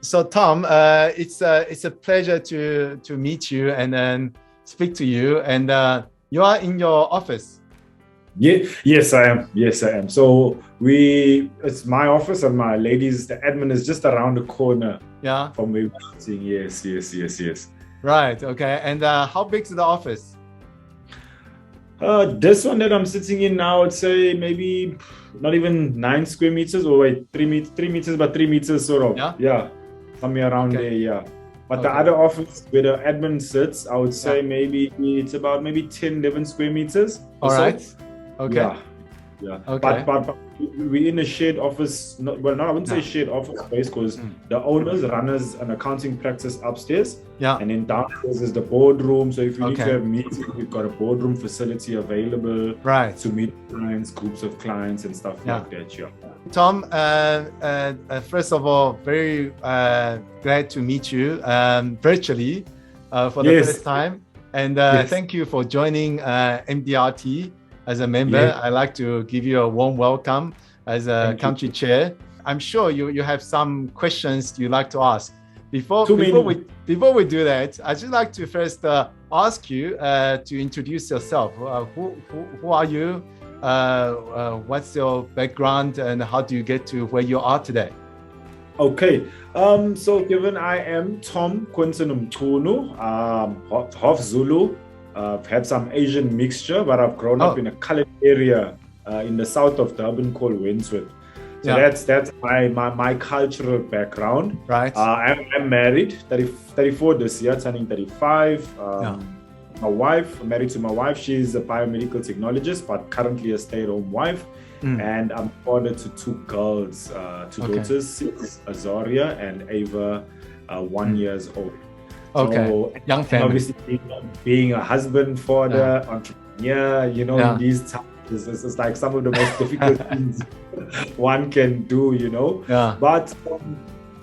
So Tom, it's a pleasure to meet you and then speak to you. And you are in your office. Yeah, yes, I am. Yes, I am. So it's my office, and my ladies, the admin is just around the corner. Yeah. From where we're sitting. Yes. Right. Okay. And how big is the office? This one that I'm sitting in now, I'd say maybe not even 9 square meters, or wait, 3 meters by 3 meters, sort of. Yeah. Somewhere around there. Yeah. But the other office where the admin sits, I would say maybe it's about 10, 11 square meters. All right. Okay. Yeah. Okay. But we're in a shared office. I wouldn't say shared office space, because the owners runners an accounting practice upstairs. Yeah. And then downstairs is the boardroom. So if you need to have meetings, we've got a boardroom facility available. Right. To meet clients, groups of clients, and stuff like that. Yeah. Tom, first of all, very glad to meet you virtually for the first time. And thank you for joining MDRT. As a member, I'd like to give you a warm welcome as a country chair. I'm sure you have some questions you'd like to ask. Before we do that, I'd just like to first ask you to introduce yourself. Who are you? What's your background, and how do you get to where you are today? Okay, so given I am Tom Mchunu, half Zulu. I've had some Asian mixture, but I've grown up in a colored area in the south of Durban called Windsworth. So that's my cultural background. Right. I'm married, 34 this year, turning 35. My wife, I'm married to my wife. She's a biomedical technologist, but currently a stay-at-home wife. And I'm father to 2 girls, 2 daughters, Azaria and Ava, 1 year old. So, young family. Obviously, being a husband, father, entrepreneur, in these times, it's like some of the most difficult things one can do, But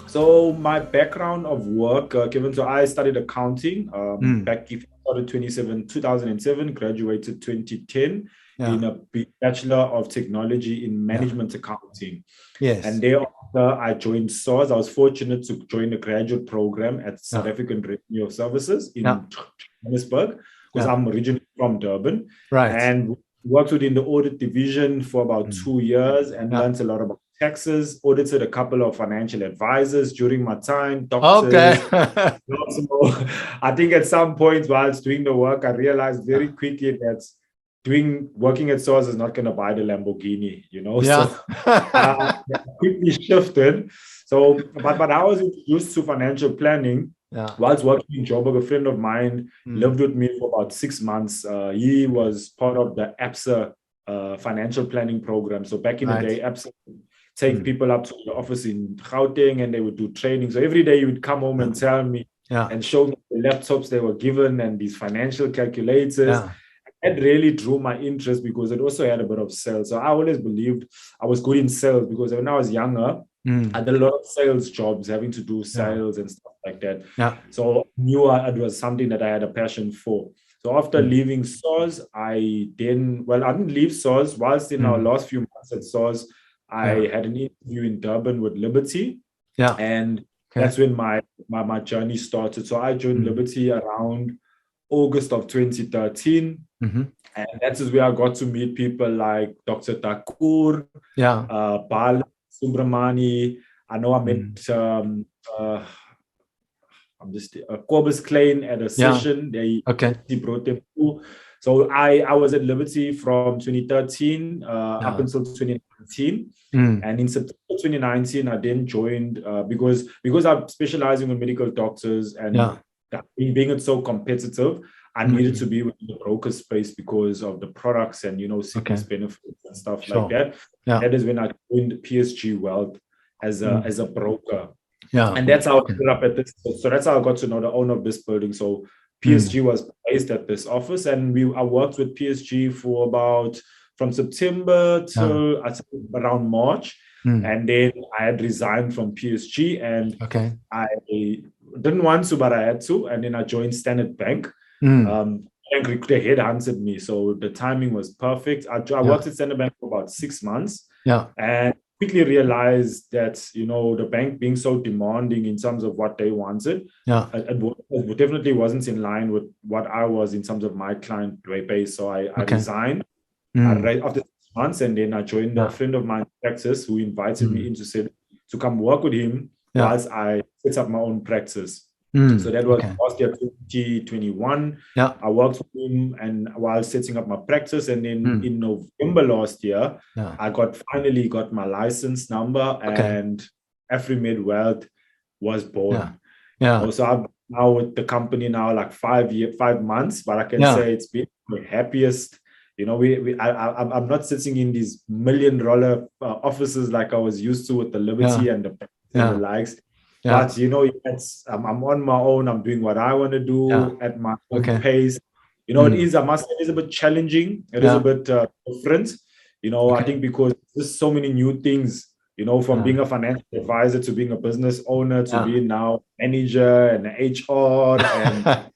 so my background of work, I studied accounting back in 2007, graduated 2010 in a Bachelor of Technology in Management Accounting. Yes. And thereafter, I joined SARS. I was fortunate to join the graduate program at South African Revenue Services in Johannesburg, because I'm originally from Durban. Right. And worked within the audit division for about 2 years and learned a lot about taxes, audited a couple of financial advisors during my time, doctors. I think at some point whilst doing the work, I realized very quickly that working at SARS is not going to buy the Lamborghini, So I quickly shifted. So, but I was introduced to financial planning whilst working in Gerber. A friend of mine lived with me for about 6 months. He was part of the APSA financial planning program. So back in the day, APSA would take people up to the office in Gauteng, and they would do training. So every day he would come home and tell me and show me the laptops they were given and these financial calculators. It really drew my interest because it also had a bit of sales. So I always believed I was good in sales, because when I was younger, I did a lot of sales jobs, having to do sales and stuff like that. So I knew it was something that I had a passion for. So after leaving SARS, I didn't leave SARS. Whilst in our last few months at SARS, I had an interview in Durban with Liberty. And that's when my journey started. So I joined Liberty around August of 2013. And that's where I got to meet people like Dr. Thakur, Bala Subramani. I know I met Cobus Klein at a session. He brought them through. So I was at Liberty from 2013 up until 2019. And in September 2019, I then joined because I'm specializing in medical doctors, and being it so competitive, I needed to be within the broker space because of the products and, sickness benefits and stuff like that. That is when I joined PSG Wealth as a broker. And that's how I ended up at this. So that's how I got to know the owner of this building. So PSG was based at this office, and I worked with PSG for from September till around March. And then I had resigned from PSG, and I didn't want to, but I had to. And then I joined Standard Bank. They headhunted me, so the timing was perfect. I worked at Standard Bank for about 6 months. And quickly realized that, the bank being so demanding in terms of what they wanted, it definitely wasn't in line with what I was in terms of my client base. So I resigned right after 6 months, and then I joined a friend of mine in Texas who invited me in to come work with him whilst I set up my own practice. So that was last year, 2021. I worked with him and while setting up my practice. And then in November last year, I finally got my license number, and AfriMed Wealth was born. So I'm now with the company now like 5 months, but I can say it's been the happiest. I'm not sitting in these $1 million offices like I was used to with the Liberty and the likes. But I'm on my own. I'm doing what I want to do at my own pace. I must say, it is a bit challenging. It is a bit different. I think because there's so many new things. From being a financial advisor to being a business owner to being now manager and HR and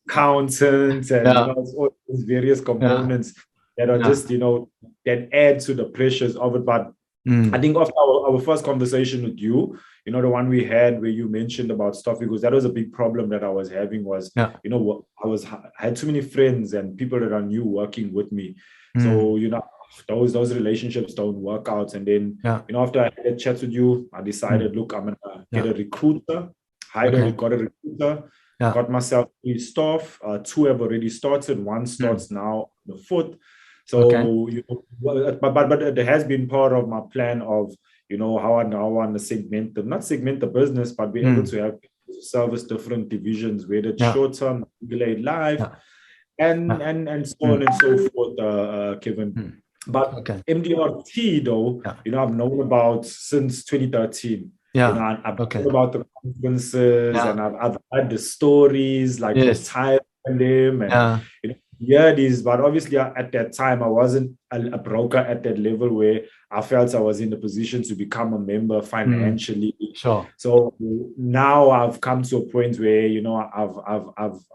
accountant and it's all these various components that are just that add to the pressures of it. But I think after our first conversation with you, the one we had where you mentioned about stuff, because that was a big problem that I was having was, I had too many friends and people that are new working with me. So, those relationships don't work out. And then, after I had a chat with you, I decided, look, I'm going to get a recruiter, got a recruiter, got myself 3 staff, 2 have already started, 1 starts now on the 4th. So, but it has been part of my plan of, how I now want to not segment the business, but be able to have service different divisions, whether it's short-term, delayed life, and so on and so forth, Kevin. But MDRT, though, I've known about since 2013. I've known about the conferences and I've heard the stories, like time and them, and these. But obviously, at that time, I wasn't a broker at that level where I felt I was in a position to become a member financially. So now I've come to a point where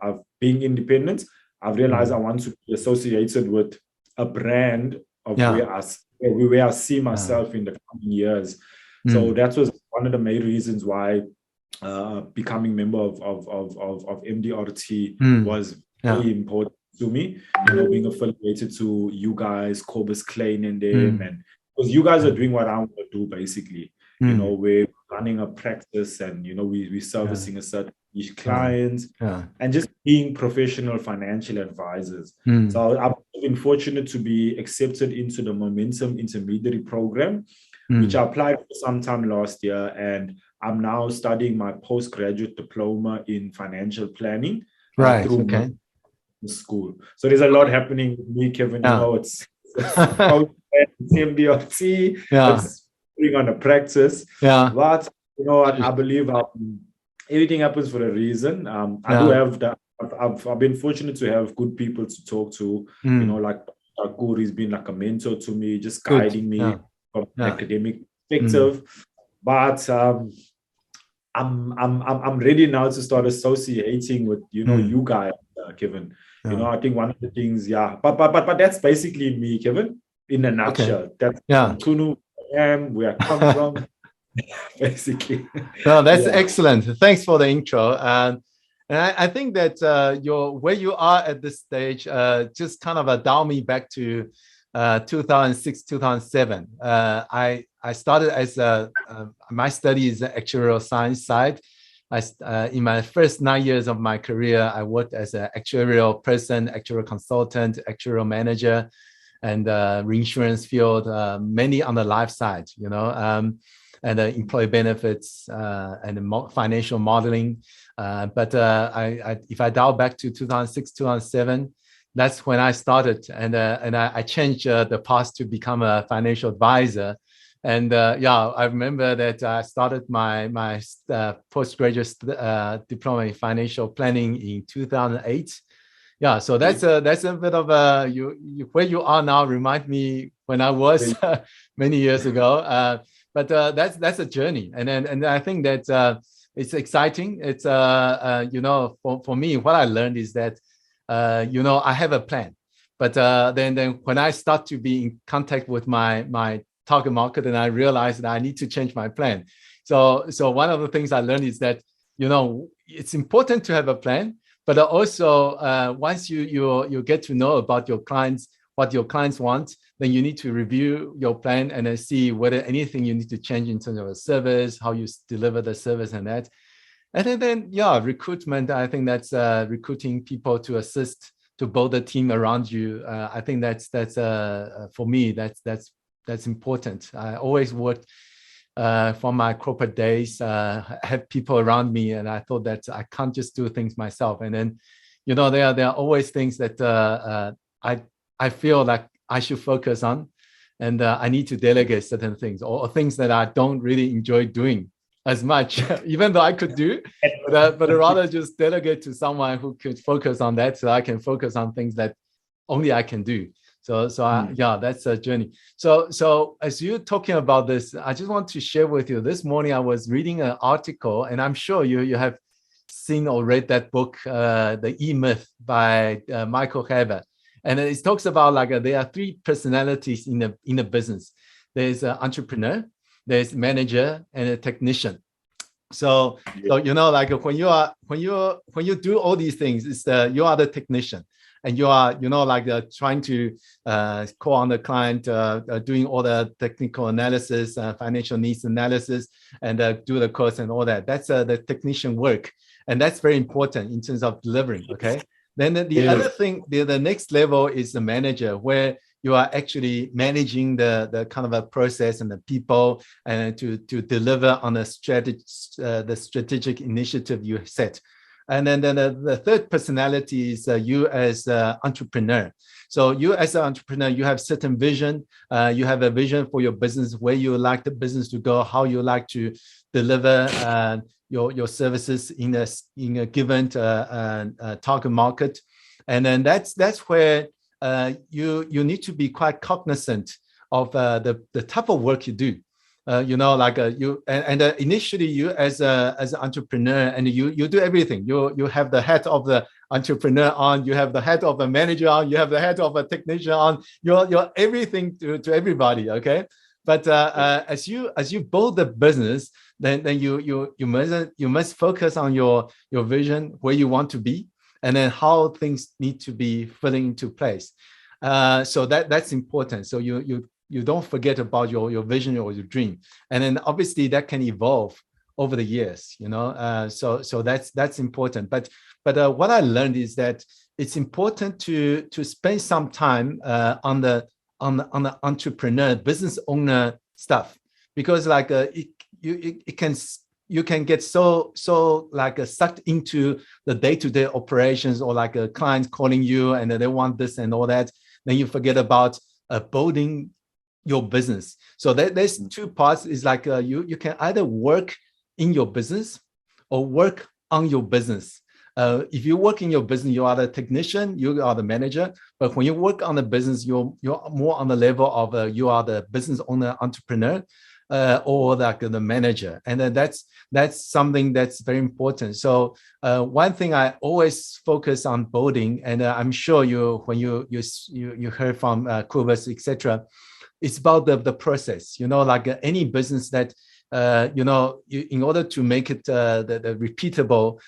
I've been independent. I've realized I want to be associated with a brand of where I see myself in the coming years. So that was one of the main reasons why becoming member of MDRT was very important to me. Being affiliated to you guys, Corbus Klein and them, and because you guys are doing what I want to do basically. We're running a practice and we're servicing a certain niche clients and just being professional financial advisors. So I've been fortunate to be accepted into the Momentum Intermediary Program, which I applied for sometime last year, and I'm now studying my postgraduate diploma in financial planning through school. So there's a lot happening with me, Kevin. It's MDRT, it's putting on a practice. But I believe everything happens for a reason. I do have I've been fortunate to have good people to talk to. Like Akur, he's been like a mentor to me, just guiding me from an academic perspective. But I'm ready now to start associating with you guys, Kevin. I think one of the things, but that's basically me, Kevin, in a nutshell. That's Mchunu, where I come from, basically. No, that's excellent. Thanks for the intro. And I think that where you are at this stage just kind of dial me back to 2006, 2007. I started as my study is the actuarial science side. In my first 9 years of my career, I worked as an actuarial person, actuarial consultant, actuarial manager, and reinsurance field, mainly on the life side, and employee benefits and financial modeling. But if I dial back to 2006, 2007, that's when I started, and I changed the path to become a financial advisor. And I remember that I started my postgraduate diploma in financial planning in 2008. So that's a bit of where you are now. Remind me when I was many years ago. But that's a journey, and I think that it's exciting. It's for me, what I learned is that I have a plan, but then when I start to be in contact with my target market, and I realized that I need to change my plan. So one of the things I learned is that, it's important to have a plan, but also once you get to know about your clients, what your clients want, then you need to review your plan and then see whether anything you need to change in terms of a service, how you deliver the service and that. And then recruitment. I think that's recruiting people to assist, to build a team around you. I think that's for me, that's important. I always worked from my corporate days, have people around me, and I thought that I can't just do things myself. And then, there are always things that I feel like I should focus on, and I need to delegate certain things, or things that I don't really enjoy doing as much, even though I could do, but rather just delegate to someone who could focus on that, so I can focus on things that only I can do. So that's a journey. So as you're talking about this, I just want to share with you. This morning I was reading an article, and I'm sure you have seen or read that book, The E-Myth by Michael Gerber. And it talks about there are three personalities in a business. There's an entrepreneur, there's manager, and a technician. So when you do all these things, you are the technician, and you are trying to call on the client, doing all the technical analysis, financial needs analysis, and do the cost and all that. That's the technician work, and that's very important in terms of delivering. Okay. Then the other thing, the next level is the manager, where you are actually managing the kind of a process and the people, and to deliver on the strategic initiative you set. And then the third personality is you as an entrepreneur. So you as an entrepreneur, you have certain vision. You have a vision for your business, where you like the business to go, how you like to deliver your services in a given target market. And then that's where you need to be quite cognizant of the type of work you do. Initially you as an entrepreneur, and you do everything. You have the hat of the entrepreneur on, you have the hat of a manager on, you have the hat of a technician on. You're everything to everybody. Okay. But as you build the business, then you must focus on your vision, where you want to be, and then how things need to be filling into place. So that's important. So you don't forget about your vision or your dream, and then obviously that can evolve over the years. So that's important. But what I learned is that it's important to spend some time on the entrepreneur, business owner stuff, because you can get so sucked into the day-to-day operations, or a client calling you and they want this and all that. Then you forget about building your business. So there's two parts. Is you can either work in your business or work on your business. If you work in your business, you are the technician, you are the manager. But when you work on the business, you're more on the level of you are the business owner, entrepreneur, or the manager. And then that's something that's very important. So one thing I always focus on building, and I'm sure when you heard from Kubas, etc., it's about the process. Any business that in order to make it the repeatable,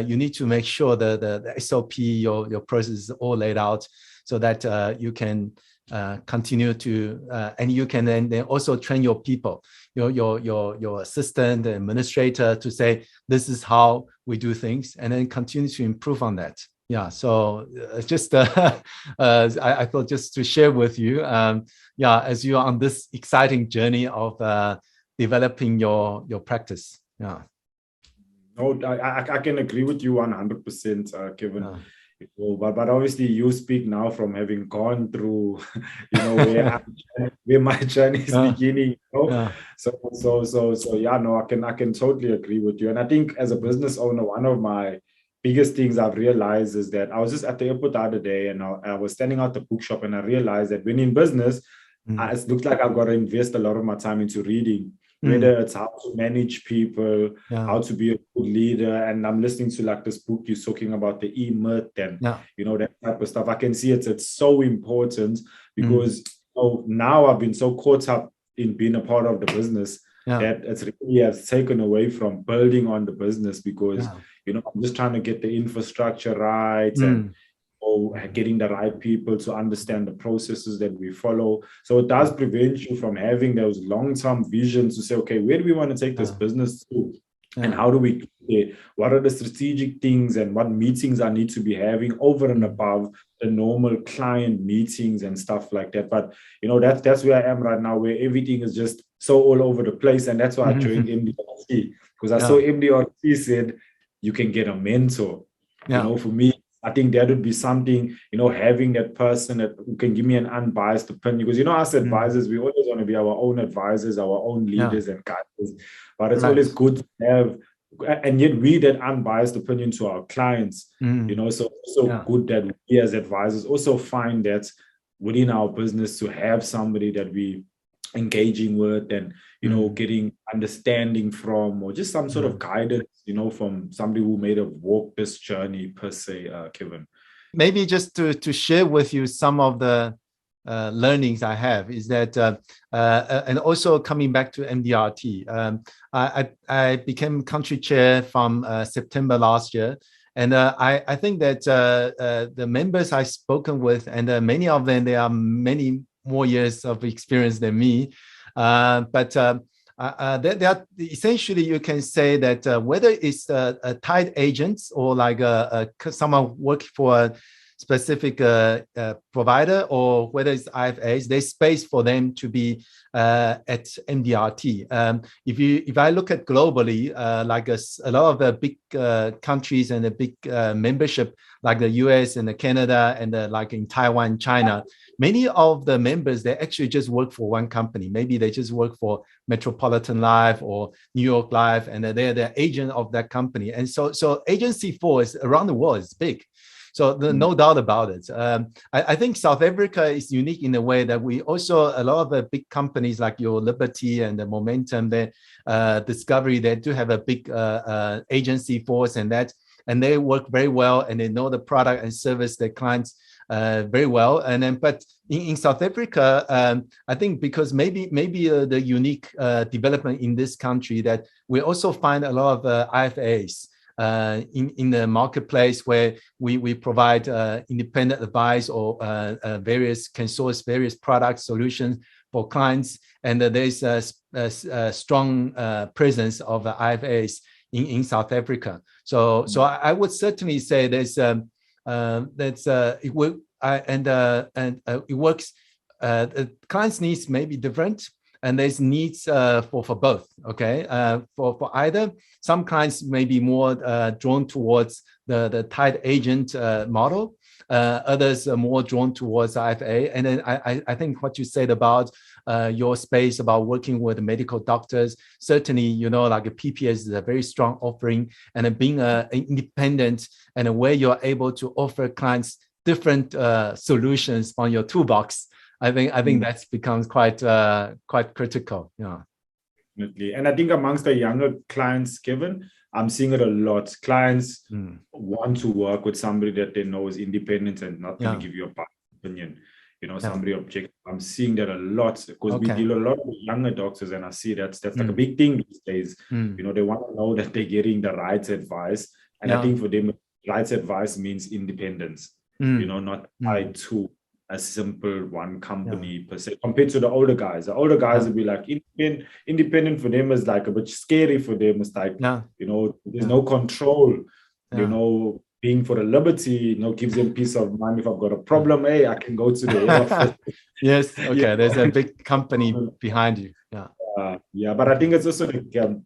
you need to make sure the SOP, your process is all laid out, so that you can continue to, and you can then also train your people, your assistant, the administrator, to say, this is how we do things, and then continue to improve on that. Yeah, so just I thought just to share with you, as you are on this exciting journey of developing your practice. Yeah. No, I can agree with you 100%, Kevin. But obviously you speak now from having gone through, where my journey is beginning. So I can totally agree with you. And I think as a business owner, one of my biggest things I've realized is that I was just at the airport the other day, and I was standing out the bookshop, and I realized that when in business, it looks like I've got to invest a lot of my time into reading. Whether it's how to manage people, how to be a good leader. And I'm listening to this book you're talking about, the E-Myth, and that type of stuff. I can see it's so important, because now I've been so caught up in being a part of the business that it's really has taken away from building on the business, because I'm just trying to get the infrastructure right and getting the right people to understand the processes that we follow. So it does prevent you from having those long-term visions to say, okay, where do we want to take this business to? And how do we, what are the strategic things and what meetings I need to be having over and above the normal client meetings and stuff like that. But, that's where I am right now, where everything is just so all over the place. And that's why I joined MDRT, because I saw MDRT said, you can get a mentor. For me, I think that would be something, having that person that who can give me an unbiased opinion. Because, us advisors, we always want to be our own advisors, our own leaders and guides. But it's always good to have, and yet we that unbiased opinion to our clients, so good that we as advisors also find that within our business to have somebody that we engaging with and, getting understanding from, or just some sort of guidance, from somebody who may have walked this journey per se, Kevin. Maybe just to share with you some of the learnings I have is that, and also coming back to MDRT, I became country chair from September last year. And I think that the members I've spoken with, and many of them, they are many more years of experience than me. But they are, essentially, you can say that whether it's a tied agents or like someone working for a specific provider, or whether it's IFAs, there's space for them to be at MDRT. If I look at globally, like a lot of the big countries and the big membership, like the US and the Canada and like in Taiwan, China, many of the members, they actually just work for one company. Maybe they just work for Metropolitan Life or New York Life, and they're the agent of that company. And so agency force around the world is big. So no doubt about it. I think South Africa is unique in a way that we also, a lot of the big companies like your Liberty and the Momentum, the Discovery, they do have a big agency force, and they work very well, and they know the product and service their clients very well. And then, but in South Africa, I think because maybe the unique development in this country, that we also find a lot of IFAs in the marketplace, where we provide independent advice or can source various product solutions for clients, and there's a strong presence of the IFAs in South Africa. So I would certainly say there's it works. The clients' needs may be different, and there's needs for both. Okay, for either. Some clients may be more drawn towards the tied agent model. Others are more drawn towards IFA. And then I think what you said about your space about working with medical doctors, certainly, like a PPS is a very strong offering, and being independent and where you're able to offer clients different solutions on your toolbox. I think that's becomes quite critical. Yeah. Definitely. And I think amongst the younger clients, Kevin, I'm seeing it a lot. Clients want to work with somebody that they know is independent and not going to give you a bad opinion. Somebody objective. I'm seeing that a lot, because we deal a lot with younger doctors, and I see that's like a big thing these days. They want to know that they're getting the right advice. And I think for them, right advice means independence, not tied to a simple one company per se, compared to the older guys. The older guys will be like, independent for them is like a bit scary for them. It's like, there's no control, being for the liberty, gives them peace of mind. If I've got a problem, hey, I can go to the head office. Yes, okay, there's a big company behind you. Yeah, but I think it's also the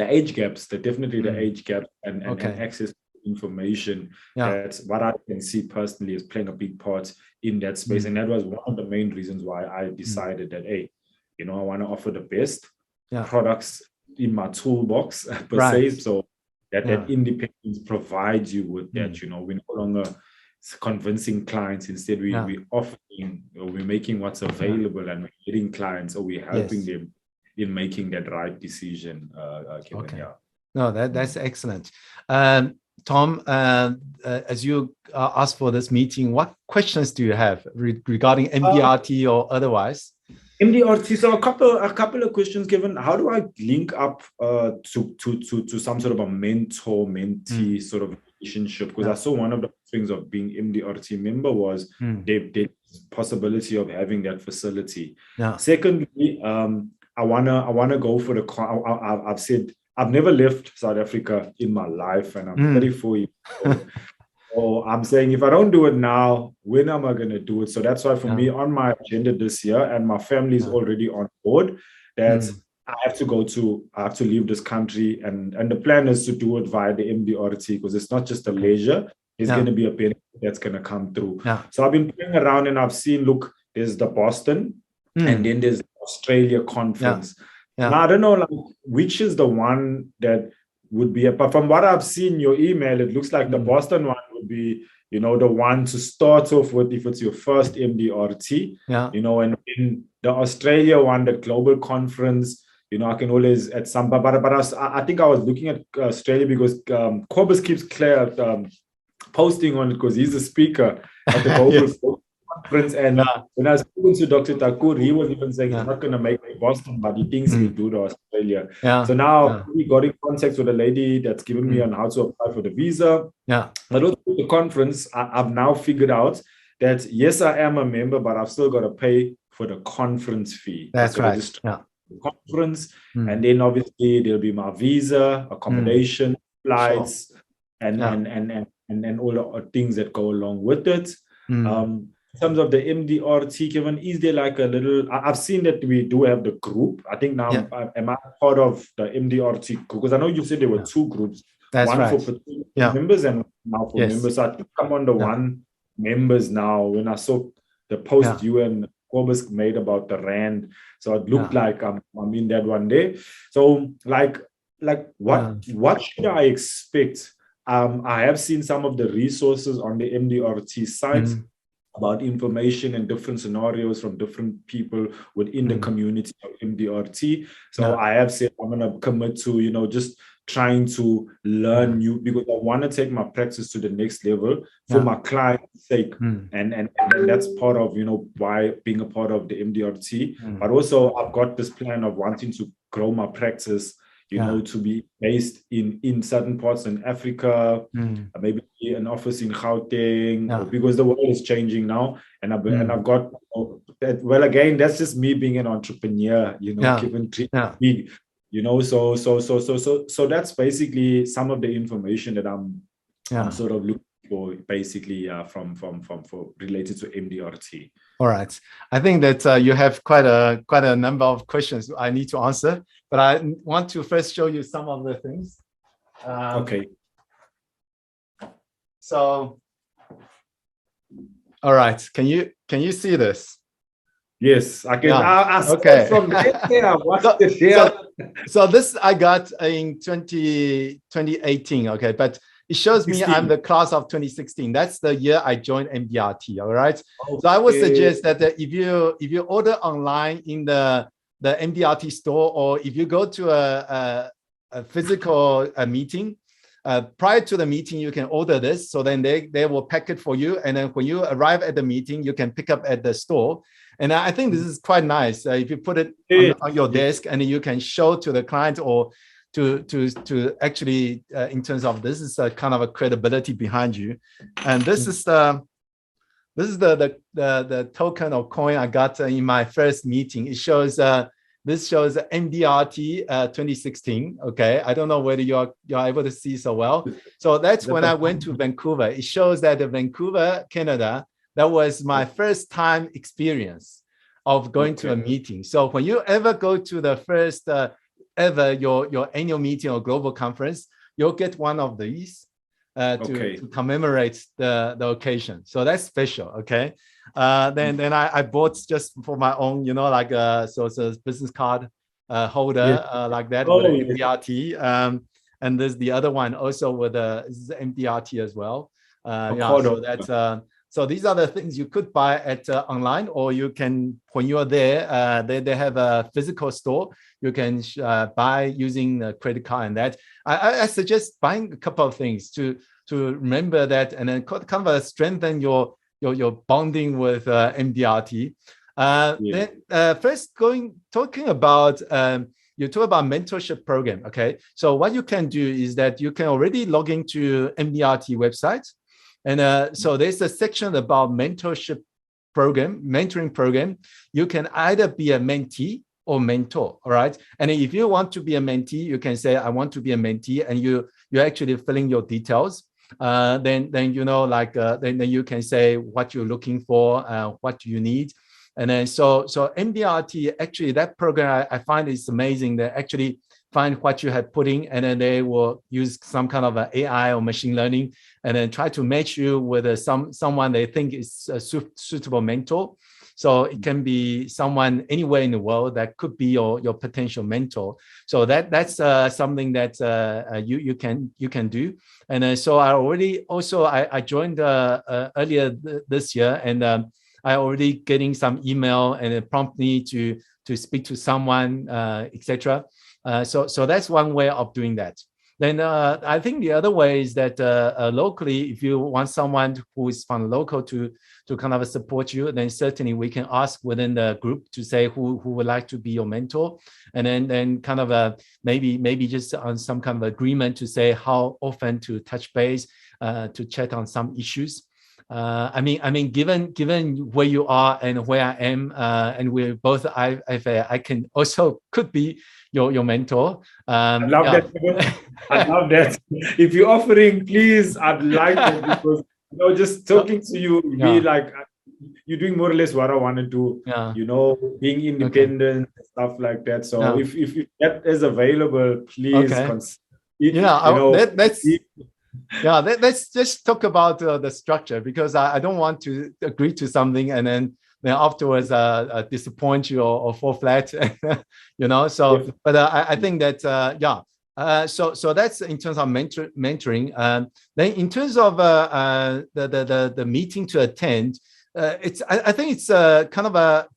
age gaps, definitely the age gap and access information. That's what I can see personally is playing a big part in that space. And that was one of the main reasons why I decided that, hey, I want to offer the best products in my toolbox per se. So that independence provides you with that. We're no longer convincing clients. Instead, we're offering, we're making what's available, and we're getting clients, or we're helping them in making that right decision. No, that's excellent. Tom, as you asked for this meeting, what questions do you have regarding MDRT or otherwise? MDRT. So a couple of questions, Kevin. How do I link up to some sort of a mentor-mentee sort of relationship? Because I saw one of the things of being MDRT member was the possibility of having that facility. Secondly, I wanna go for the. I've said I've never left South Africa in my life, and I'm 34 years old. So I'm saying if I don't do it now, when am I going to do it? So that's why for me on my agenda this year, and my family is already on board, that I have to leave this country, and the plan is to do it via the MDRT, because it's not just a leisure, it's going to be a benefit that's going to come through. So I've been playing around and I've seen, look, there's the Boston and then there's the Australia conference. Now I don't know like which is the one that would be, but from what I've seen your email, it looks like the Boston one would be, you know, the one to start off with if it's your first MDRT, you know, and in the Australia one, the global conference, you know, I can always at some, but I think I was looking at Australia because Corbus keeps posting on it because he's a speaker at the global conference. And when I was speaking to Dr. Thakur, he was even saying he's not going to make it Boston, but he thinks he'll do the Australia. So now we got in contact with a lady that's given me on how to apply for the visa. But also the conference, I've now figured out that yes, I am a member, but I've still got to pay for the conference fee. That's right. The conference, and then obviously there'll be my visa, accommodation, flights, and all the things that go along with it. In terms of the MDRT, Kevin, is there like a little? I've seen that we do have the group. I think now am I part of the MDRT group? Because I know you said there were two groups. That's one right. for members and now for members. So I think I'm on the one members now. When I saw the post you and Corbus made about the rand, so it looked like I'm in that one day. So like what should I expect? I have seen some of the resources on the MDRT site about information and different scenarios from different people within the community of MDRT. So I have said I'm going to commit to, you know, just trying to learn new, because I want to take my practice to the next level for my client's sake. And that's part of, you know, why being a part of the MDRT. But also I've got this plan of wanting to grow my practice, you know, to be based in certain parts in Africa, maybe an office in Gauteng, because the world is changing now. And I've got, well, again, that's just me being an entrepreneur, you know, given big, you know, so that's basically some of the information that I'm sort of looking for, basically from related to MDRT. All right. I think that you have quite a number of questions I need to answer, but I want to first show you some of the things. Okay. So, all right. Can you see this? Yes, I can. I okay. From there, I watched it there. So this I got in 2018. Okay, but it shows me I'm the class of 2016. That's the year I joined MDRT. All right. Okay. So I would suggest that if you order online in the MDRT store, or if you go to a physical meeting, prior to the meeting, you can order this. So then they will pack it for you. And then when you arrive at the meeting, you can pick up at the store. And I think this is quite nice. If you put it on your desk and you can show to the client, or to actually, in terms of this is a kind of a credibility behind you. And this is the token or coin I got in my first meeting. It shows this shows MDRT 2016. Okay, I don't know whether you're able to see so well. So that's when I went to Vancouver. It shows that in Vancouver, Canada, that was my first time experience of going to a meeting. So when you ever go to the first ever your annual meeting or global conference, you'll get one of these to commemorate the occasion. So that's special. Okay. Then I bought just for my own, you know, like so it's a business card holder like that with an MDRT. And there's the other one also with this is MDRT as well. So that's so these are the things you could buy at online, or you can, when you are there, they have a physical store. You can buy using a credit card, and that. I suggest buying a couple of things to remember that, and then kind of strengthen your bonding with MDRT. Then first talking about you talk about mentorship program. Okay, so what you can do is that you can already log into MDRT website, and so there's a section about mentorship program, mentoring program. You can either be a mentee or mentor. All right, and if you want to be a mentee, you can say I want to be a mentee, and you're actually filling your details. Then then you can say what you're looking for, what do you need. And then so MDRT, actually that program I find is amazing. They actually find what you have put in, and then they will use some kind of AI or machine learning, and then try to match you with someone they think is a suitable mentor. So it can be someone anywhere in the world that could be your potential mentor. So that's something that you can do. And so I joined earlier this year, and I already getting some email and it prompt me to speak to someone, etc. So that's one way of doing that. Then I think the other way is that locally, if you want someone who is from local to kind of support you, then certainly we can ask within the group to say who would like to be your mentor, and then kind of maybe just on some kind of agreement to say how often to touch base, to chat on some issues. I mean, given where you are and where I am, and we're both, I can also could be your mentor. I love that. I love that. If you're offering, please, I'd like that, because just talking to you, be like you're doing more or less what I want to do. Being independent, stuff like that. So if that is available, please consider. Let's just talk about the structure, because I don't want to agree to something and then afterwards disappoint you or fall flat. So but I think that so that's in terms of mentoring. Then in terms of the meeting to attend, I think it's kind of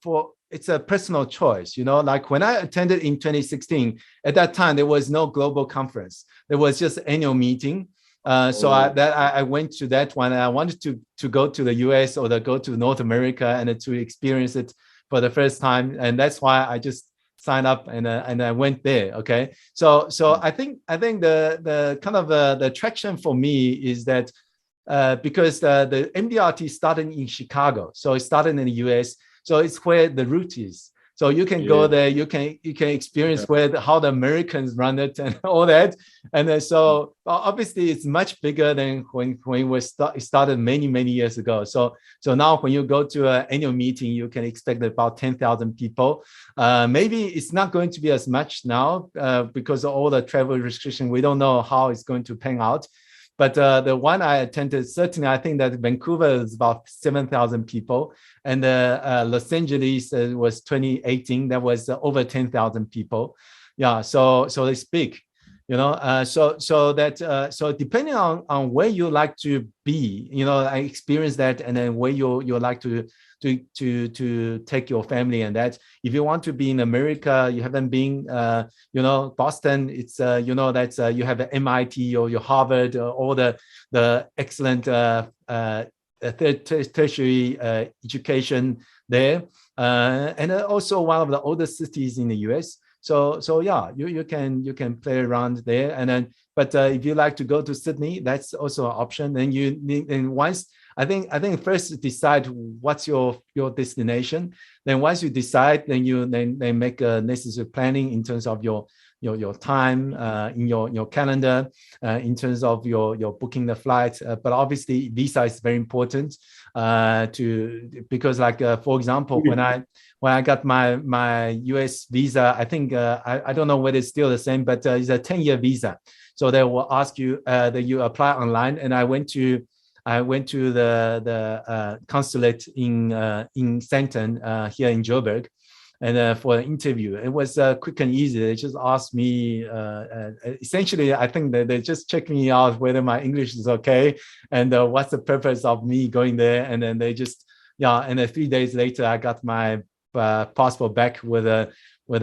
it's a personal choice. Like when I attended in 2016, at that time there was no global conference, there was just annual meeting. So I went to that one. I wanted to go to the US or go to North America and to experience it for the first time, and that's why I just signed up and I went there. Okay, so I think the kind of the attraction for me is that because the MDRT started in Chicago, so it started in the US, so it's where the root is. So you can go there, you can experience how the Americans run it and all that. And then so obviously it's much bigger than when we started many years ago. So now when you go to an annual meeting, you can expect about 10,000 people. Maybe it's not going to be as much now because of all the travel restriction. We don't know how it's going to pan out. But the one I attended, certainly I think that Vancouver is about 7,000 people, and Los Angeles was 2018. That was over 10,000 people. Yeah, so they speak, so depending on where you like to be, I experienced that, and then where you like to take your family, and that if you want to be in America, you haven't been, Boston, it's that's you have the MIT or your Harvard, all the excellent tertiary education there, and also one of the oldest cities in the US. So yeah, you can play around there, and then but if you like to go to Sydney, that's also an option. Then once I think first decide what's your destination. Then once you decide, then make a necessary planning in terms of your time in your calendar, in terms of your booking the flight. But obviously visa is very important because like for example, when I got my US visa, I think I don't know whether it's still the same, but it's a 10-year visa. So they will ask you that you apply online, and I went to the consulate in Stanton here in Gerber, and for an interview. It was quick and easy. They just asked me, essentially, I think that they just checked me out whether my English is okay, and what's the purpose of me going there. And then they just, and then 3 days later, I got my passport back with a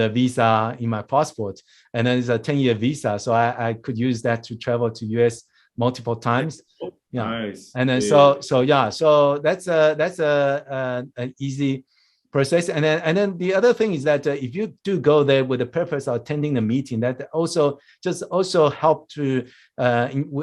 visa in my passport. And then it's a 10-year visa. So I could use that to travel to US multiple times. Nice. And then so that's an easy process. And then the other thing is that if you do go there with the purpose of attending the meeting, that also help to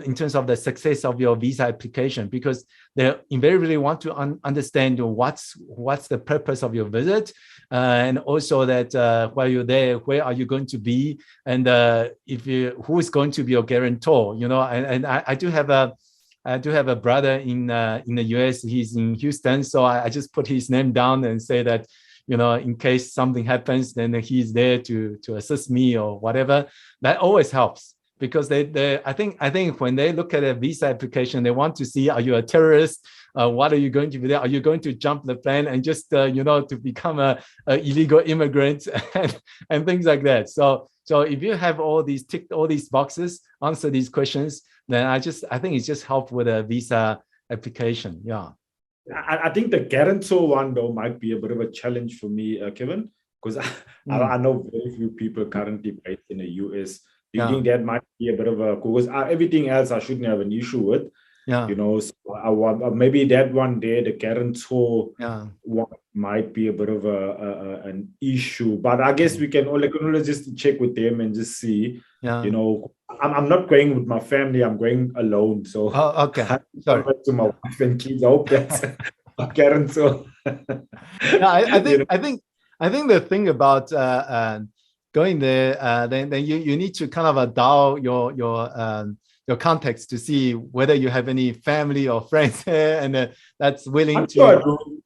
in terms of the success of your visa application, because they invariably want to understand what's the purpose of your visit, and also that while you're there, where are you going to be, and who is going to be your guarantor, and I do have a brother in the US. He's in Houston, so I just put his name down and say that, in case something happens, then he's there to assist me or whatever. That always helps, because I think when they look at a visa application, they want to see, are you a terrorist? What are you going to be there? Are you going to jump the plane and just to become a illegal immigrant and things like that? So if you have ticked all these boxes, answer these questions, then I think it's just help with a visa application. Yeah. I think the guarantor one, though, might be a bit of a challenge for me, Kevin, because I know very few people currently based in the US. Do you think that might be a bit of a, because everything else I shouldn't have an issue with? Yeah. So maybe that one there, the guarantor one might be a bit of an issue. But I guess we can always just check with them and just see. Yeah. I'm not going with my family. I'm going alone. So okay. Sorry. To my wife and kids. I hope that's a guarantor. I think the thing about going there, then you need to kind of dial your context to see whether you have any family or friends there, and that's willing I'm to. Sure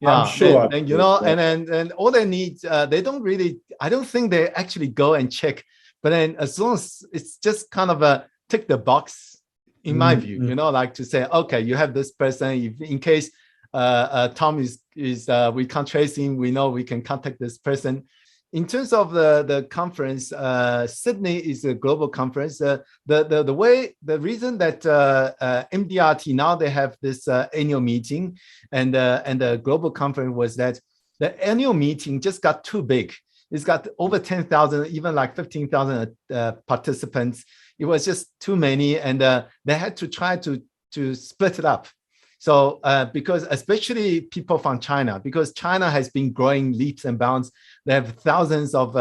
I'm sure. And all they need, they don't really. I don't think they actually go and check. But then, as long as it's just kind of a tick the box, in my view, like to say, okay, you have this person. If in case Tom is we can't trace him, we know we can contact this person. In terms of the conference, Sydney is a global conference. The reason that MDRT now they have this annual meeting and the global conference was that the annual meeting just got too big. It's got over 10,000, even like 15,000 participants. It was just too many, and they had to try to split it up. So because especially people from China, because China has been growing leaps and bounds, they have thousands of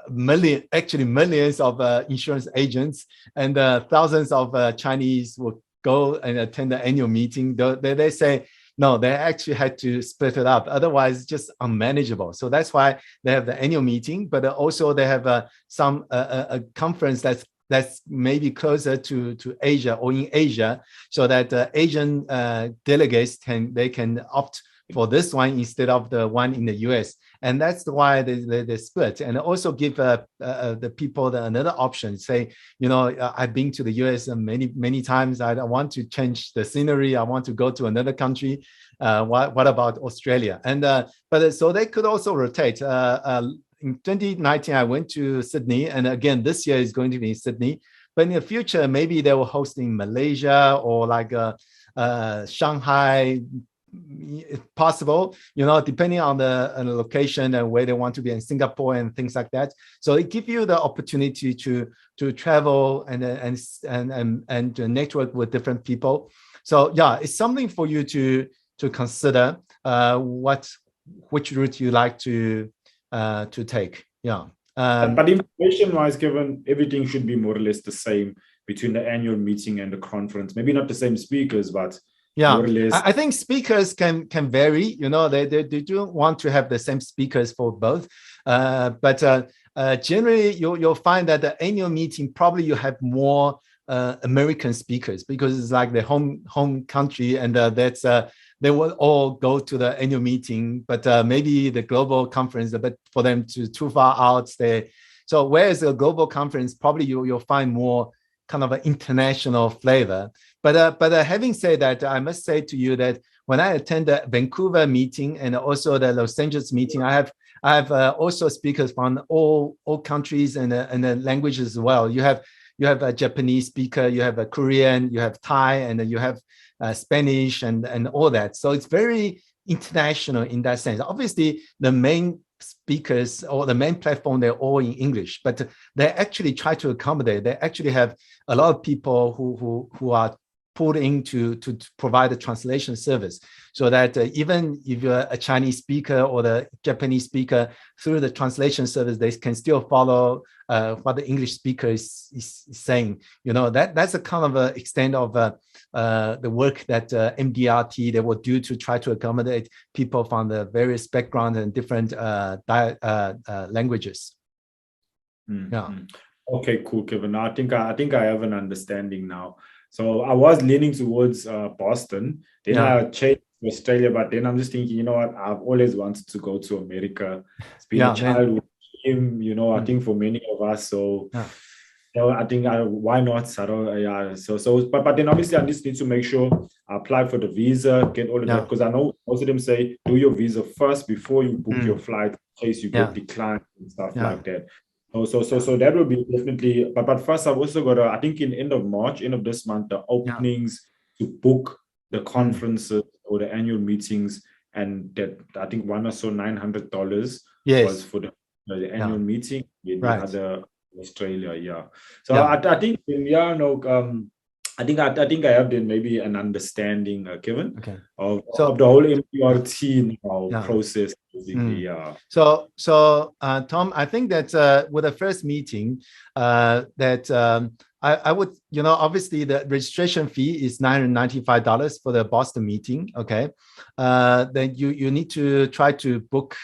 millions of insurance agents, and thousands of Chinese will go and attend the annual meeting. They say, no, they actually had to split it up. Otherwise, it's just unmanageable. So that's why they have the annual meeting, but also they have a conference that's maybe closer to Asia or in Asia, so that Asian delegates can opt for this one instead of the one in the US. And that's why they split, and also give the people another option. Say, I've been to the US many times. I want to change the scenery. I want to go to another country. What about Australia? And but so they could also rotate. In 2019, I went to Sydney, and again this year is going to be in Sydney. But in the future, maybe they will host in Malaysia or like Shanghai, if possible, depending on the location and where they want to be, in Singapore and things like that. So it gives you the opportunity to travel and to network with different people. So yeah, it's something for you to consider which route you like to take. Yeah. But information-wise, Kevin, everything should be more or less the same between the annual meeting and the conference. Maybe not the same speakers, but yeah, I think speakers can vary. They do want to have the same speakers for both. But generally, you'll find that the annual meeting probably you have more American speakers, because it's like the home country, and that's they will all go to the annual meeting. But maybe the global conference, but for them too far out. So whereas a global conference, probably you'll find more kind of an international flavor. But having said that, I must say to you that when I attend the Vancouver meeting and also the Los Angeles meeting, I have also speakers from all countries and the languages as well. You have a Japanese speaker, you have a Korean, you have Thai, and then you have Spanish and all that. So it's very international in that sense. Obviously, the main speakers or the main platform, they're all in English, but they actually try to accommodate. They actually have a lot of people who are pulled in to provide a translation service, so that even if you're a Chinese speaker or the Japanese speaker, through the translation service, they can still follow what the English speaker is saying. That's a kind of a extent of the work that MDRT they will do to try to accommodate people from the various backgrounds and different languages. Yeah. Okay, cool, Kevin. I think I have an understanding now. So I was leaning towards Boston. Then I changed to Australia, but then I'm just thinking, you know what? I've always wanted to go to America. It's been a childhood dream, I think for many of us. So I think why not? But then obviously I just need to make sure I apply for the visa, get all of that, because I know most of them say do your visa first before you book your flight in case you get declined and stuff like that. So that will be definitely, but first I've also got I think in end of March, end of this month, the openings to book the conferences or the annual meetings, and that I think one or so $900 was for the annual meeting with the other Australia. So I think I think I have then maybe an understanding, Kevin, of the whole MDRT process. So Tom, I think that with the first meeting, that I would, obviously the registration fee is $995 for the Boston meeting. Okay, then you need to try to book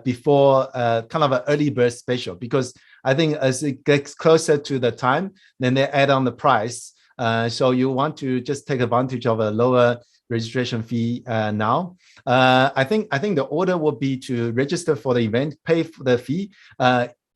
before kind of an early bird special, because I think as it gets closer to the time, then they add on the price. So you want to just take advantage of a lower registration fee now. I think the order will be to register for the event, pay for the fee.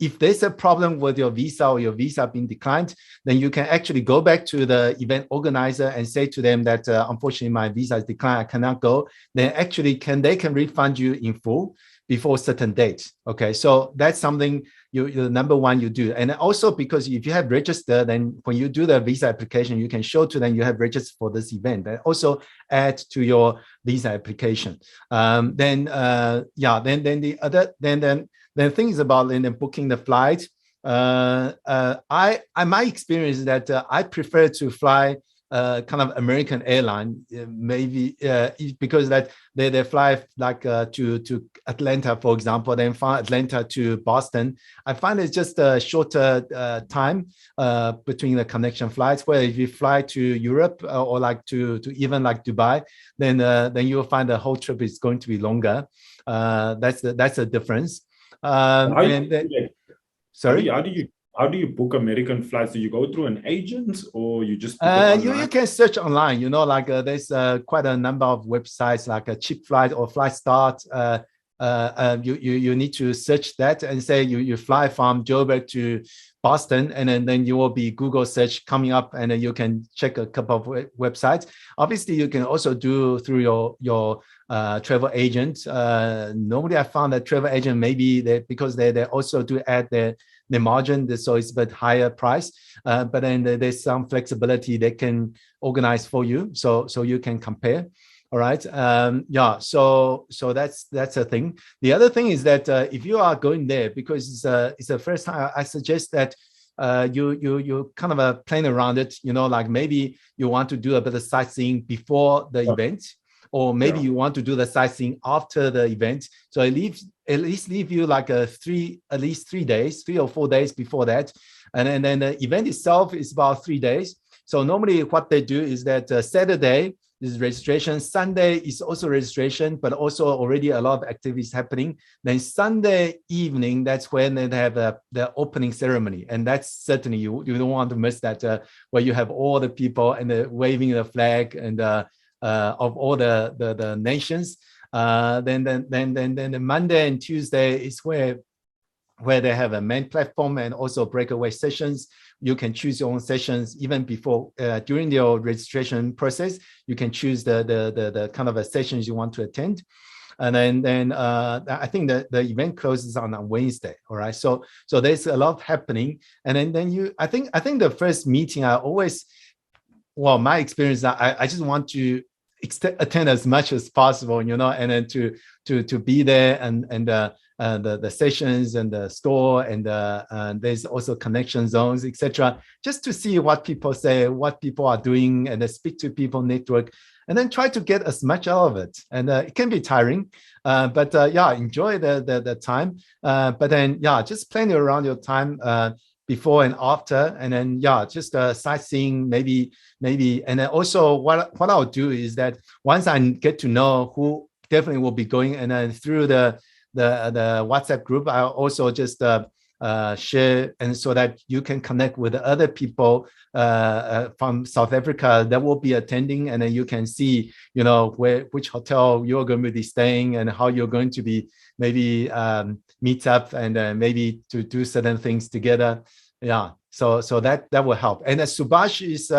If there's a problem with your visa or your visa being declined, then you can actually go back to the event organizer and say to them that unfortunately my visa is declined, I cannot go. Then actually they can refund you in full before a certain date. Okay, so that's something you number one you do. And also because if you have registered, then when you do the visa application, you can show to them you have registered for this event. And also add to your visa application. Then things about booking the flight. My experience is that I prefer to fly kind of American airline, maybe because that they fly like to Atlanta, for example, then from Atlanta to Boston. I find it's just a shorter time between the connection flights. Where if you fly to Europe or like to even like Dubai, then you'll find the whole trip is going to be longer. That's the difference. Sorry, how do you book American flights? Do you go through an agent or you just you can search online, there's quite a number of websites like a Cheap Flight or Flight Start. You need to search that and say you fly from Gerber to Boston, and then you will be Google search coming up, and then you can check a couple of websites. Obviously, you can also do through your travel agent. Normally, I found that travel agent maybe because they also do add the margin, so it's a bit higher price, but then there's some flexibility they can organize for you, so you can compare. All right. So that's a thing. The other thing is that if you are going there because it's the first time, I suggest that you kind of plan around it. Like maybe you want to do a bit of sightseeing before the event, or maybe you want to do the sightseeing after the event. So at least leave you like at least 3 days, 3 or 4 days before that, and then the event itself is about 3 days. So normally what they do is that Saturday is registration, Sunday is also registration, but also already a lot of activities happening. Then Sunday evening, that's when they have the opening ceremony, and that's certainly you don't want to miss that, where you have all the people and waving the flag and of all the nations. Then the Monday and Tuesday is where they have a main platform and also breakaway sessions. You can choose your own sessions even before, during your registration process. You can choose the kind of sessions you want to attend. And then I think that the event closes on Wednesday. All right. So there's a lot happening. And then I think the first meeting, my experience, I just want to attend as much as possible, and then to be there and the sessions and the store and there's also connection zones, etc. Just to see what people say, what people are doing, and speak to people, network, and then try to get as much out of it. And it can be tiring, but enjoy the time. But then just plan around your time before and after, and then just sightseeing maybe, and then also what I'll do is that once I get to know who definitely will be going, and then through the WhatsApp group, I'll also just share, and so that you can connect with other people from South Africa that will be attending, and then you can see which hotel you're going to be staying and how you're going to be maybe meet up and maybe to do certain things together. So that will help. And Subhash is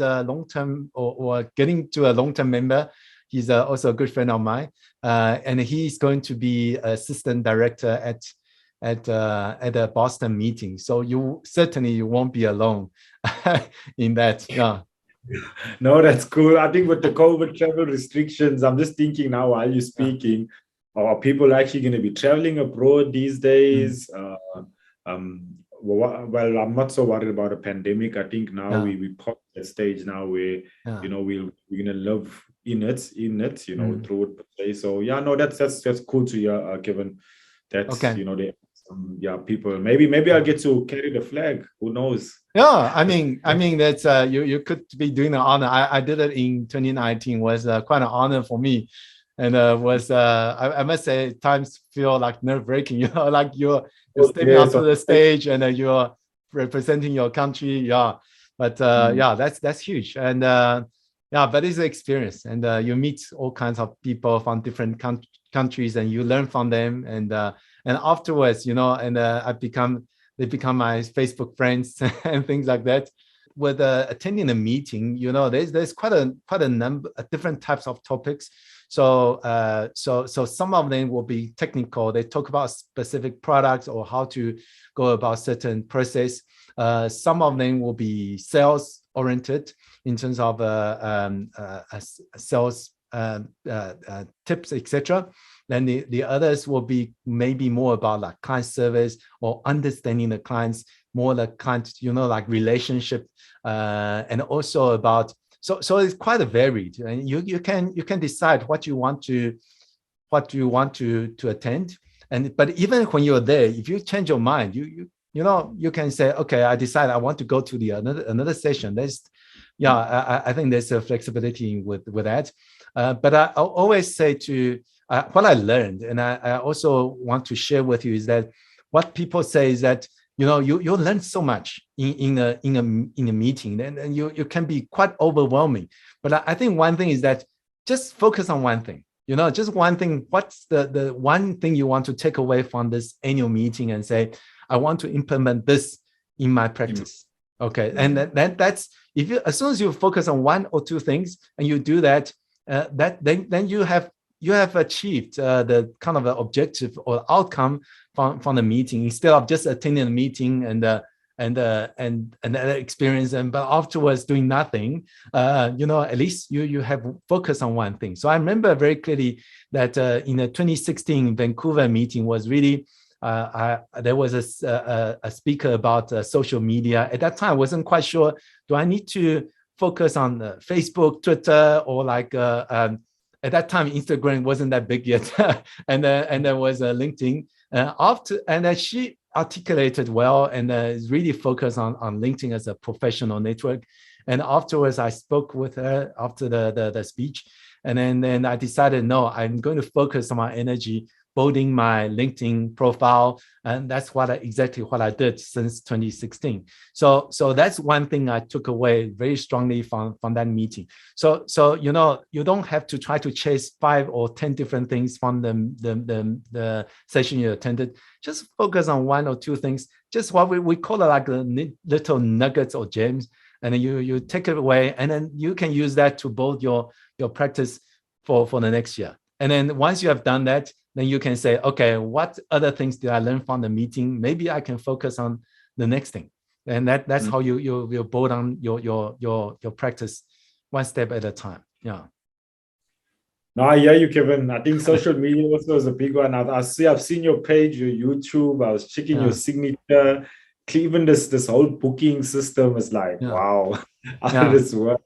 a long-term or getting to a long-term member. He's also a good friend of mine, and he's going to be assistant director at a Boston meeting. So you won't be alone in that. No, that's cool. I think with the COVID travel restrictions, I'm just thinking now while you're speaking, are people actually going to be traveling abroad these days? Well, I'm not so worried about a pandemic. I think now we past that stage now where we're going to live in it, through it. So that's cool to hear, Kevin. That's people. Maybe I'll get to carry the flag. Who knows? Yeah, I mean that's you could be doing an honor. I did it in 2019. Was quite an honor for me, and was I must say at times feel like nerve-wracking. Like you're stepping onto the stage and you're representing your country. But that's huge. And but it's an experience, and you meet all kinds of people from different countries, and you learn from them, and afterwards, and they become my Facebook friends and things like that. With attending a meeting, there's quite a number of different types of topics. So some of them will be technical. They talk about specific products or how to go about certain process. Some of them will be sales oriented in terms of sales tips, etc. Then the others will be maybe more about like client service or understanding the clients, more like client, like relationship, and also about so it's quite a varied, and you can decide what you want to attend. But even when you're there, if you change your mind, you can say, okay, I decide I want to go to the another session. I think there's a flexibility with that. But I always say to what I learned, and I also want to share with you, is that what people say is that you learn so much in a meeting, and you can be quite overwhelming. But I think one thing is that just focus on one thing. Just one thing. What's the one thing you want to take away from this annual meeting and say, I want to implement this in my practice. Okay, and that's if you, as soon as you focus on one or two things and you do that, then you have achieved the kind of objective or outcome from the meeting, instead of just attending the meeting and that experience, but afterwards doing nothing. At least you have focused on one thing. So I remember very clearly that in the 2016 Vancouver meeting was really there was a speaker about social media. At that time, I wasn't quite sure, do I need to focus on Facebook, Twitter, or like at that time Instagram wasn't that big yet, and there was LinkedIn. And she articulated well and is really focused on LinkedIn as a professional network. And afterwards, I spoke with her after the speech, and then I decided, no, I'm going to focus on my energy building my LinkedIn profile, and that's exactly what I did since 2016. So that's one thing I took away very strongly from that meeting. So you don't have to try to chase 5 or 10 different things from the session you attended. Just focus on 1 or 2 things. Just what we call it like little nuggets or gems, and then you take it away, and then you can use that to build your practice for the next year. And then once you have done that, then you can say, okay, what other things did I learn from the meeting? Maybe I can focus on the next thing. And that's how you build on your practice one step at a time. Yeah. No, I hear you, Kevin. I think social media also is a big one. I've seen your page, your YouTube. I was checking your signature. Even this whole booking system is like, wow, how did this work?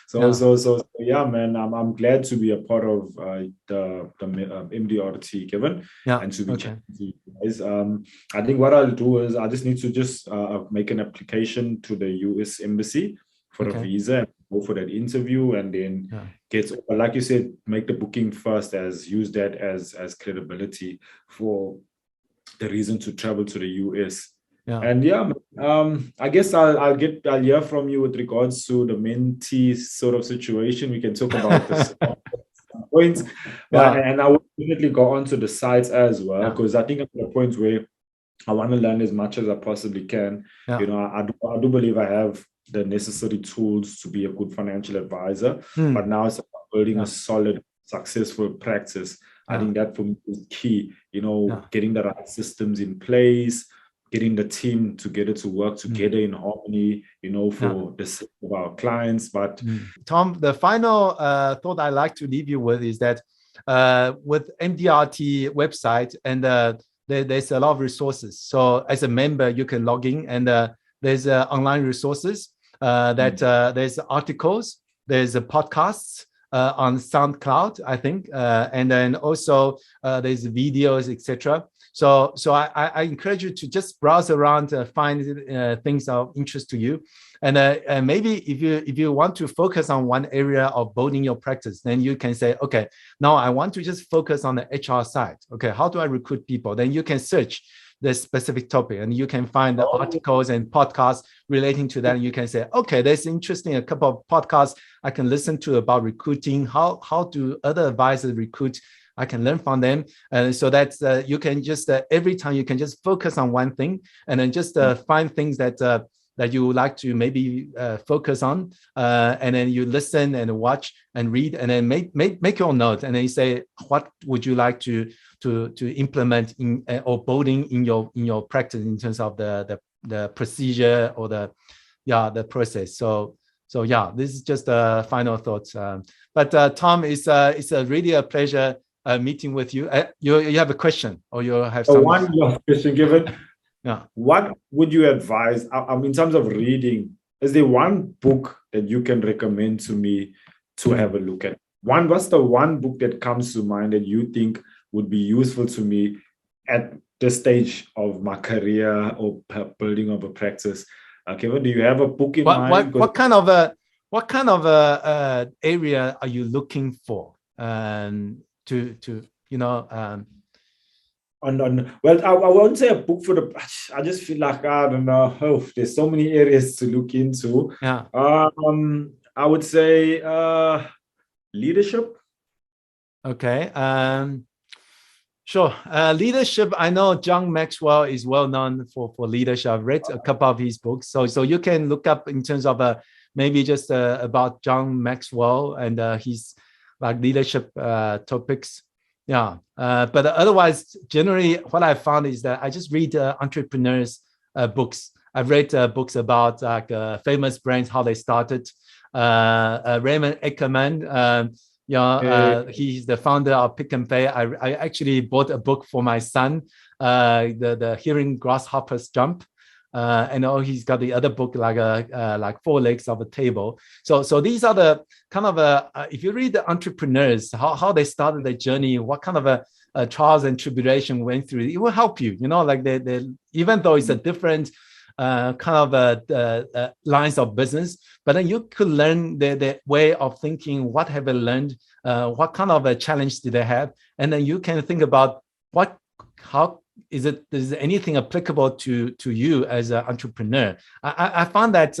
So yeah, man. I'm glad to be a part of the MDRT, Kevin, and to be chatting to you guys. I think what I'll do is I just need to just make an application to the US Embassy for a visa and go for that interview, and then like you said, make the booking first, use that as credibility for the reason to travel to the US. And I guess I'll hear from you with regards to the mentee sort of situation. We can talk about this points, and I will definitely go on to the sites as well, because I think I'm at a point where I want to learn as much as I possibly can. I do believe I have the necessary tools to be a good financial advisor, but now it's about building a solid, successful practice. I think that for me is key, getting the right systems in place, getting the team together to work together in harmony, for the sake of our clients. But Tom, the final thought I'd like to leave you with is that with MDRT website, and there's a lot of resources. So as a member, you can log in, and there's online resources there's articles, there's podcasts on SoundCloud, I think, and then also there's videos, etc. So I encourage you to just browse around, find things of interest to you, and maybe if you want to focus on one area of building your practice, then you can say, okay, now I want to just focus on the HR side. Okay, how do I recruit people? Then you can search the specific topic, and you can find the articles and podcasts relating to that. And you can say, okay, that's interesting. A couple of podcasts I can listen to about recruiting. How do other advisors recruit? I can learn from them. And so that's you can just every time you can just focus on one thing, and then just find things that you would like to maybe focus on, and then you listen and watch and read, and then make your notes, and then you say, what would you like to implement in or building in your practice in terms of the procedure or the process. So this is just a final thought. But Tom, it's really a pleasure meeting with you. You have a question, or you have some one last question, given. What would you advise? In terms of reading, is there one book that you can recommend to me to have a look at? What's the one book that comes to mind that you think would be useful to me at this stage of my career or building of a practice? Kevin, do you have a book in mind? What kind of area are you looking for? Well, I won't say a book for I just feel like, I don't know. Oh, there's so many areas to look into. I would say leadership. Okay. Sure. Leadership. I know John Maxwell is well known for leadership. I've read a couple of his books, so you can look up in terms of maybe just about John Maxwell and his like leadership topics. But otherwise, generally, what I found is that I just read entrepreneurs' books. I've read books about like famous brands, how they started. Raymond Ackerman. He's the founder of Pick and Pay. I actually bought a book for my son, the Hearing Grasshoppers Jump, and he's got the other book like Four Legs of a Table. So these are the kind of if you read the entrepreneurs, how they started their journey, what kind of trials and tribulation went through, it will help you. Like they even though it's a different kind of lines of business, but then you could learn the way of thinking. What have they learned? What kind of a challenge did they have? And then you can think about how is anything applicable to you as an entrepreneur? I found that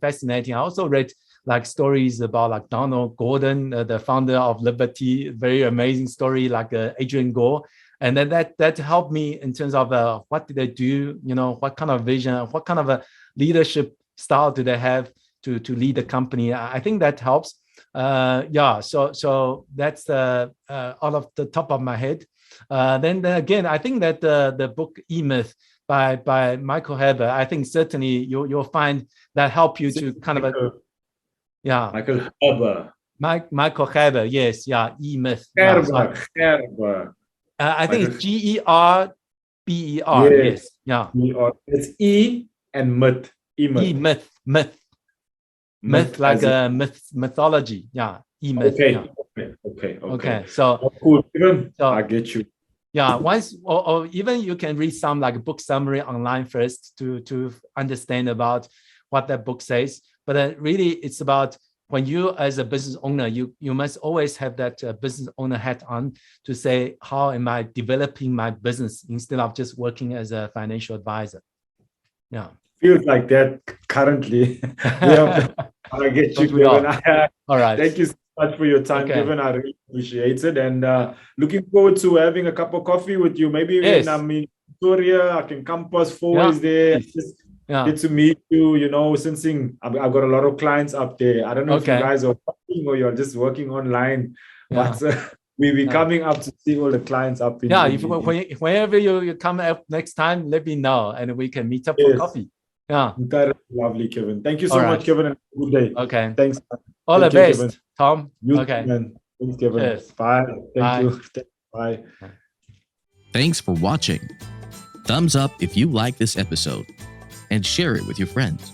fascinating. I also read like stories about like Donald Gordon, the founder of Liberty, very amazing story, like Adrian Gore. And then that helped me in terms of what did they do, what kind of vision, what kind of a leadership style do they have to lead the company. I think that helps. So that's all of the top of my head. Then again, I think that the book E-Myth by Michael Gerber, I think certainly you'll find that help you to kind of Michael Gerber. Michael Gerber, yes, yeah, E-Myth. Gerber, Gerber. I think it's Gerber, yes, yeah. It's E and myth. E-Myth, myth like a mythology, yeah. E-Myth. Okay, yeah. Okay. So cool. I get you. Yeah, once or even you can read some like book summary online first to understand about what that book says. But really, it's about when you as a business owner, you must always have that business owner hat on to say, how am I developing my business instead of just working as a financial advisor? Yeah, feels like that currently. I get you, Kevin. All right. Thank you so much for your time, Kevin. I really appreciate it. And looking forward to having a cup of coffee with you. Maybe when I'm in Victoria, I can come past 4 ways there. Just get to meet you, since I've got a lot of clients up there. I don't know if you guys are working or you're just working online, but we'll be coming up to see all the clients up in. Whenever you come up next time, let me know and we can meet up for coffee. Yeah. That is lovely, Kevin. Thank you so much, Kevin, and good day. Okay. Thanks. All the best, Kevin. Tom. Okay. Thanks, Kevin. Cheers. Bye. Thank you. Bye. Thanks for watching. Thumbs up if you like this episode and share it with your friends.